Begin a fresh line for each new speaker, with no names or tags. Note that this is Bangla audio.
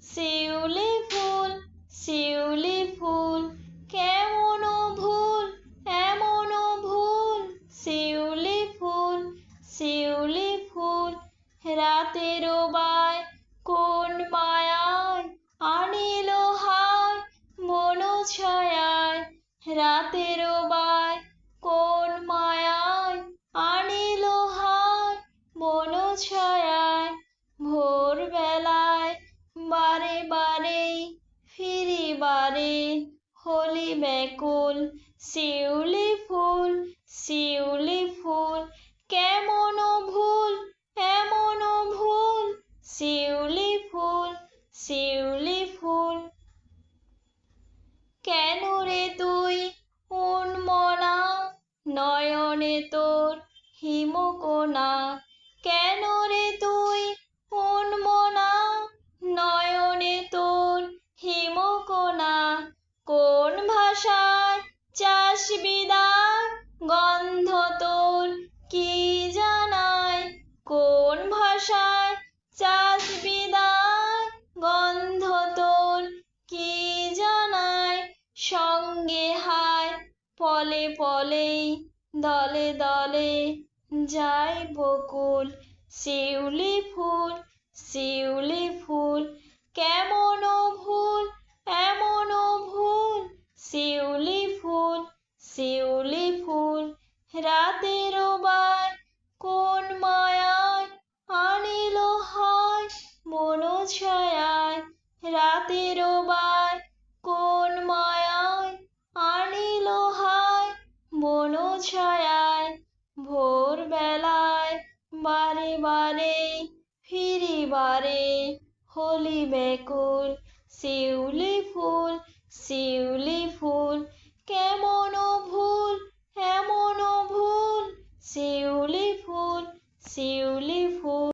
শিউলি ফুল শিউলি ফুল কেমন ভুল এমন ভুল শিউলি ফুল রাতের বায় কোন মায়ায় আনিল হায় মন ছায়ায় রাতের বায় কোন মায়ায় আনিল হায় মন ছায়ায় ভোরবেলায় বারে বারে ফিরি বারে হলি ব্যাকুল শিউলি ফুল কেমন ভুল এমন ভুল শিউলি ফুল কেন রে তুই উন্মনা নয়নে তোর হিমকোনা কেন রে তুই উন্মনা নয়নে তোর হিমকোনা কোন ভাষায় চাস বিদায় গন্ধ তোর কি জানায় কোন ভাষায় চাস বিদায় গন্ধ তোর কি জানায় সঙ্গে হায় পলে পলে দলে দলে যায় বকুল শিউলি ফুল কেমন ভুল এমন ভুল শিউলি ফুল রাতের বায় কোন মায়ায় আনিল হায় মন ছায়ায় রাতের বায় কোন মায়ায় আনিল হায় মন ছায়ায় ভোরবেলায় বারে বারে ফিরি বারে হলি ব্যাকুল শিউলি ফুল কেমন ভুল এমন ভুল শিউলি ফুল